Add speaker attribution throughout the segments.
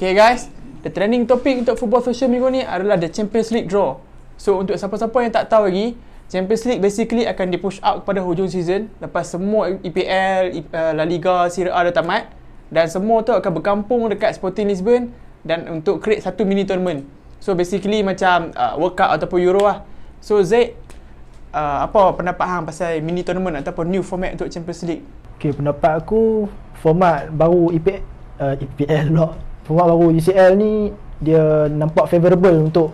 Speaker 1: Okay guys, the trending topic untuk football social minggu ni adalah the Champions League draw. So untuk siapa-siapa yang tak tahu lagi, Champions League basically akan di-push out kepada hujung season lepas semua EPL, La Liga, Serie A dah tamat, dan semua tu akan berkampung dekat Sporting Lisbon dan untuk create satu mini tournament. So basically macam World Cup ataupun Euro lah. So Zaid, apa pendapat hang pasal mini tournament ataupun new format untuk Champions League?
Speaker 2: Okay, pendapat aku format baru EPL pula. Format baru UCL ni dia nampak favorable untuk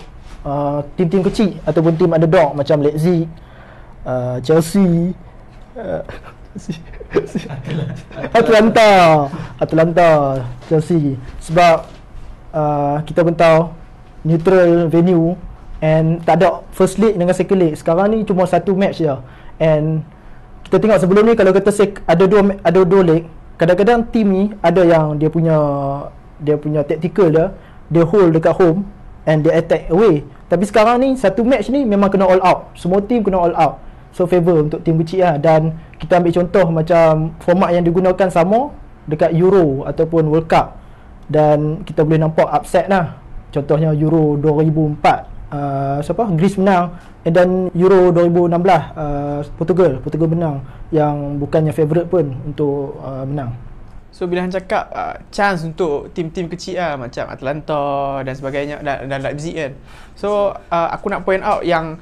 Speaker 2: tim-tim kecil ataupun tim underdog macam Leipzig, Chelsea, Atlanta, Chelsea. Sebab kita pun tahu neutral venue and tak ada first leg dengan second leg. Sekarang ni cuma satu match je. And kita tengok sebelum ni kalau kata ada dua leg, kadang-kadang tim ni ada yang dia punya tactical dia hold dekat home and dia attack away. Tapi sekarang ni satu match ni memang kena all out. Semua tim kena all out. So favor untuk tim kecil lah. Dan kita ambil contoh macam format yang digunakan sama dekat Euro ataupun World Cup, dan kita boleh nampak upset lah. Contohnya Euro 2004 Greece menang, dan Euro 2016 Portugal menang yang bukannya favourite pun untuk menang.
Speaker 1: So bila hang cakap chance untuk tim-tim kecil lah macam Atlanta dan sebagainya dan Leipzig kan. So aku nak point out yang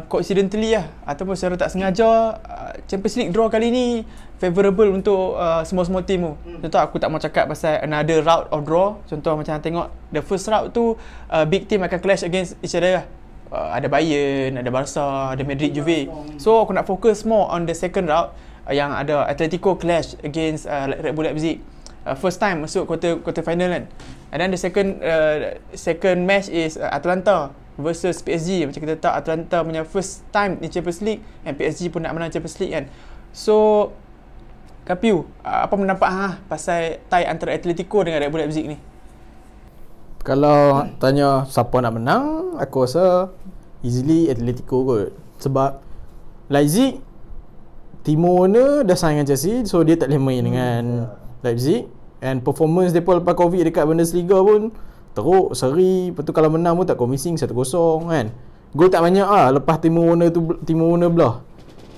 Speaker 1: coincidentally lah ataupun secara tak sengaja Champions League draw kali ni favorable untuk semua-semua tim tu. Contoh aku tak mau cakap pasal another route of draw. Contoh macam tengok the first route tu big team akan clash against each other lah. Ada Bayern, ada Barca, ada Madrid, Juve. So aku nak fokus more on the second route yang ada Atletico clash against Red Bull Leipzig. First time masuk quarter final kan. And then the second match is Atlanta versus PSG. Macam kita tahu Atlanta punya first time in Champions League and PSG pun nak menang Champions League kan. So Kapiu, apa pendapat hang pasal tie antara Atletico dengan Red Bull Leipzig ni?
Speaker 3: Kalau tanya siapa nak menang, aku rasa easily Atletico kot. Sebab Leipzig Timo Werner dah sign dengan Chelsea, so dia tak boleh main dengan Leipzig. And performance mereka lepas Covid dekat Bundesliga pun teruk, seri. Lepas tu kalau menang pun tak convincing, 1-0 kan. Gol tak banyak lah lepas Timo Werner belah.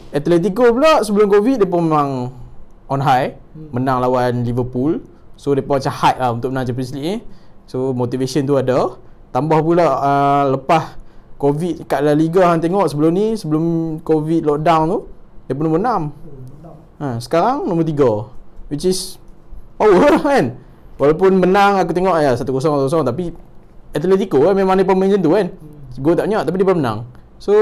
Speaker 3: Atletico pula sebelum Covid mereka memang on high, menang lawan Liverpool. So mereka macam hype lah untuk menang Champions League ni. So motivation tu ada. Tambah pula lepas Covid kat La Liga hang tengok sebelum Covid lockdown tu dia nombor 6. Sekarang nombor 3, which is power kan. Walaupun menang aku tengok 1-0 tapi Atletico memang dia pemain macam tu kan. Gol tak banyak tapi dia pun menang. So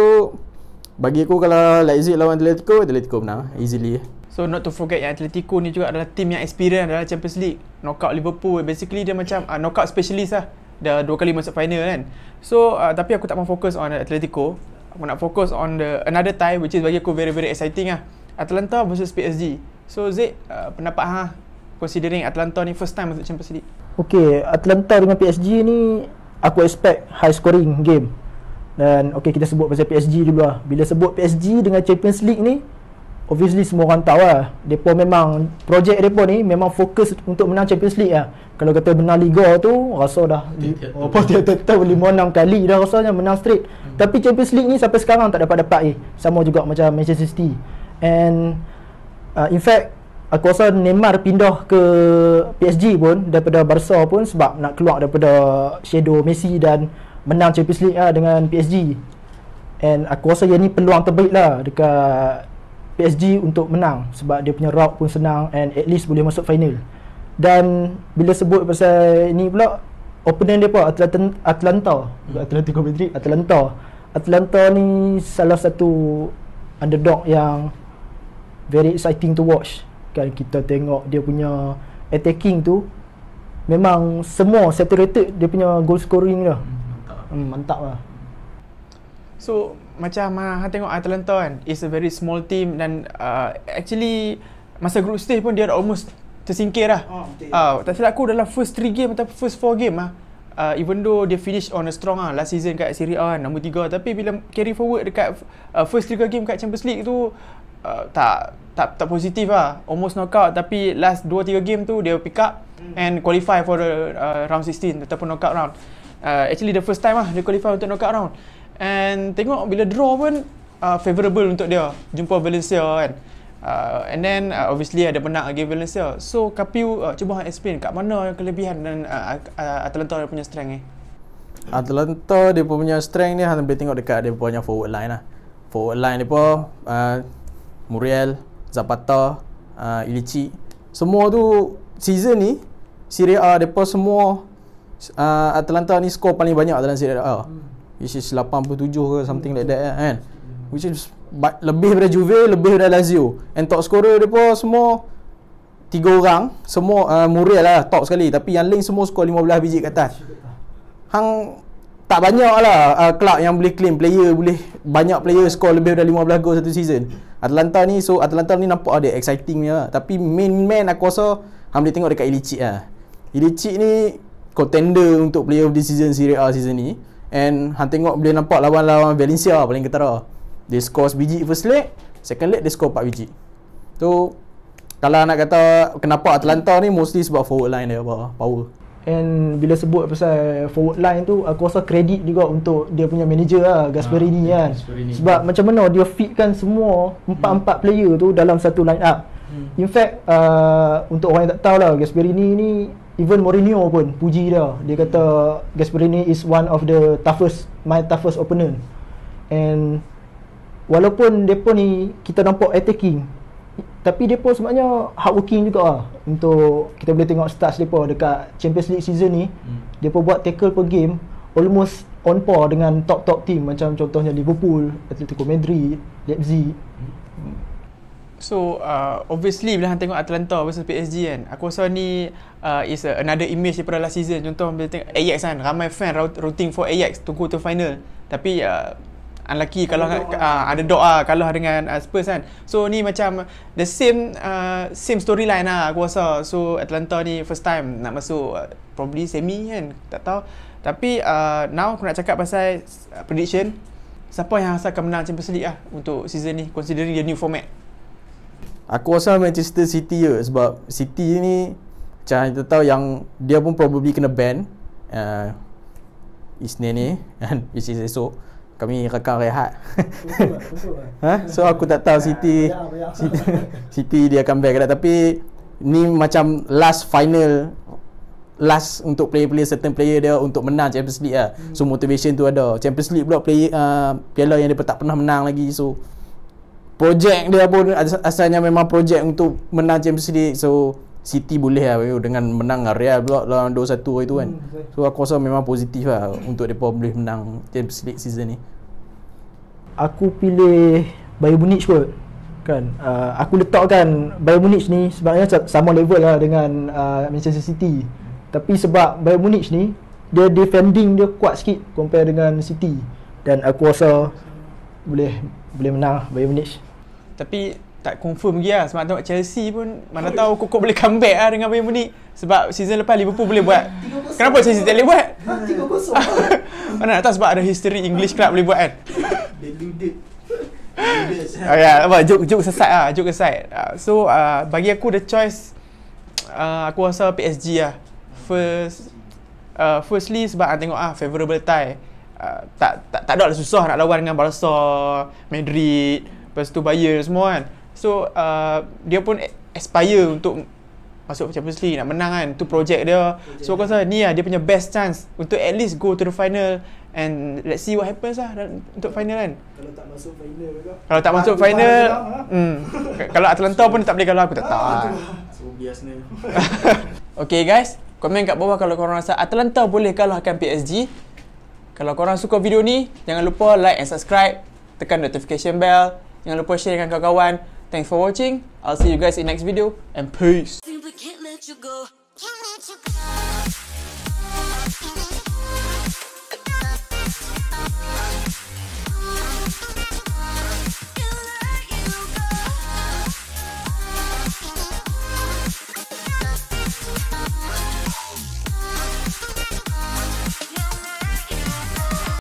Speaker 3: bagi aku kalau Leipzig lawan Atletico menang easily.
Speaker 1: So not to forget yang Atletico ni juga adalah tim yang experience dalam Champions League. Knockout Liverpool, basically dia macam knockout specialist lah. Dah 2 kali masuk final kan. So tapi aku tak mau fokus on Atletico. Aku nak fokus on another tie which is bagi aku very very exciting lah. Atlanta versus PSG. So Zaid, pendapat hang considering Atlanta ni first time masuk Champions League?
Speaker 2: Okay, Atlanta dengan PSG ni aku expect high scoring game. Dan okay, kita sebut pasal PSG dulu lah. Bila sebut PSG dengan Champions League ni, obviously semua orang tahu lah, mereka memang projek mereka ni memang fokus untuk menang Champions League lah. Kalau kata menang Liga tu rasa dah tiap-tiap 5-6 kali dah rasanya menang straight. Tapi Champions League ni sampai sekarang tak dapat sama juga macam Manchester City. And in fact aku rasa Neymar pindah ke PSG pun daripada Barca pun sebab nak keluar daripada shadow Messi dan menang Champions League lah dengan PSG. And aku rasa yang ni peluang terbaik lah dekat PSG untuk menang sebab dia punya route pun senang and at least boleh masuk final. Dan bila sebut pasal ni pula, opponent dia pun Atletico Madrid. Atlanta ni salah satu underdog yang very exciting to watch. Kan kita tengok dia punya attacking tu memang semua saturated, dia punya goal scoring dah. Mantap lah.
Speaker 1: So macam hang tengok Atlanta kan, is a very small team dan actually masa group stage pun dia dah almost tersingkir dah. Tak silap aku dalam first 3 game atau first 4 game even though dia finish on a strong last season kat Serie A kan, nombor 3, tapi bila carry forward dekat first 3 game kat Champions League tu tak positif lah. Almost knockout, tapi last 2-3 game tu dia pick up and qualify for the round 16 ataupun knockout round. Actually the first time lah dia qualify untuk knockout round. And tengok bila draw pun favourable untuk dia jumpa Valencia kan. And then obviously ada menang against Valencia. So Kapiu cuba explain kat mana kelebihan dan Atalanta dia punya strength ni.
Speaker 3: Atalanta dia punya strength ni hang boleh tengok dekat dia punya forward line lah. Forward line dia pun Muriel, Zapata, Ilicic. Semua tu season ni Serie A depa semua Atalanta ni skor paling banyak dalam Serie A. Which is 87 ke something like that kan. Which is lebih daripada Juve, lebih daripada Lazio. And top scorer depa semua 3 orang, semua Muriel lah top sekali, tapi yang lain semua skor 15 biji kat atas. Hang tak banyak lah club yang boleh claim player boleh banyak player skor lebih daripada 15 gol satu season. Atalanta ni nampak ada exciting dia, tapi main man aku rasa hang boleh tengok dekat Ilicic lah. Ilicic ni contender untuk player of the season Serie A season ni. And hang tengok boleh nampak lawan-lawan Valencia paling ketara. Dia skor sebiji first leg, second leg dia skor 4 biji. So kalau nak kata kenapa Atalanta ni mostly sebab forward line dia power.
Speaker 2: And bila sebut pasal forward line tu, aku rasa kredit juga untuk dia punya manager lah, Gasperini kan. Sebab macam mana dia fitkan semua 4 player tu dalam satu line up. In fact, untuk orang yang tak tahu lah, Gasperini ni even Mourinho pun puji dia. Dia kata Gasperini is one of the my toughest opponent. And walaupun depa ni kita nampak attacking, tapi depa sebenarnya hardworking juga lah. Untuk kita boleh tengok stats depa dekat Champions League season ni, depa buat tackle per game almost on par dengan top team macam contohnya Liverpool, Atletico Madrid, Leipzig.
Speaker 1: So obviously bila hang tengok Atalanta versus PSG kan, aku rasa ni is another image daripada last season. Contoh bila tengok Ajax kan, ramai fan rooting for Ajax to go to final, tapi unlucky kalau underdog kalah dengan Spurs kan. So ni macam the same storyline lah aku rasa. So Atalanta ni first time nak masuk probably semi kan, tak tahu. Tapi now aku nak cakap pasal prediction, siapa yang akan menang Champions League lah untuk season ni considering the new format.
Speaker 3: Aku rasa Manchester City je, sebab City ni macam kita tahu yang dia pun probably kena ban Isnin ni kan, which is esok. Kami rakam rehat. So aku tak tahu City dia akan ban ke tak, tapi ni macam last untuk player certain player dia untuk menang Champions League lah. So motivation tu ada. Champions League pula piala yang dia tak pernah menang lagi. So projek dia pun asalnya memang projek untuk menang Champions League. So City boleh lah dengan menang Real pula lawan 2-1 itu kan. So aku rasa memang positif lah untuk mereka boleh menang Champions League season ni.
Speaker 2: Aku pilih Bayern Munich kot kan. Aku letakkan Bayern Munich ni sebenarnya sama level lah dengan Manchester City. Tapi sebab Bayern Munich ni dia defending dia kuat sikit compare dengan City, dan aku rasa boleh menang Bayern Munich.
Speaker 1: Tapi tak confirm lagi lah, sebab tengok Chelsea pun mana tahu Kokok boleh comeback lah dengan Bayern Munich. Sebab season lepas Liverpool boleh buat. Kenapa Chelsea tak boleh buat? 3-0. Mana nak tahu, sebab ada history English club boleh buat kan.
Speaker 2: Deluded.
Speaker 1: Joke aside. So bagi aku the choice, aku rasa PSG lah. Firstly sebab tengok favourable tie. Tak ada lah susah nak lawan dengan Barca, Madrid, lepas tu Bayern semua kan. So dia pun aspire untuk masuk Champions League, nak menang kan. Tu projek dia. So aku rasa ni lah dia punya best chance untuk at least go to the final. And let's see what happens lah untuk final kan.
Speaker 2: Kalau tak masuk final juga.
Speaker 1: Kalau tak masuk final, kalau Atalanta pun tak boleh kalah, aku tak tahu.
Speaker 2: So biasanya.
Speaker 1: Okay guys, komen kat bawah kalau korang rasa Atalanta boleh kalahkan PSG. Kalau korang suka video ni, jangan lupa like and subscribe, tekan notification bell, jangan lupa share dengan kawan-kawan. Thanks for watching. I'll see you guys in next video and peace.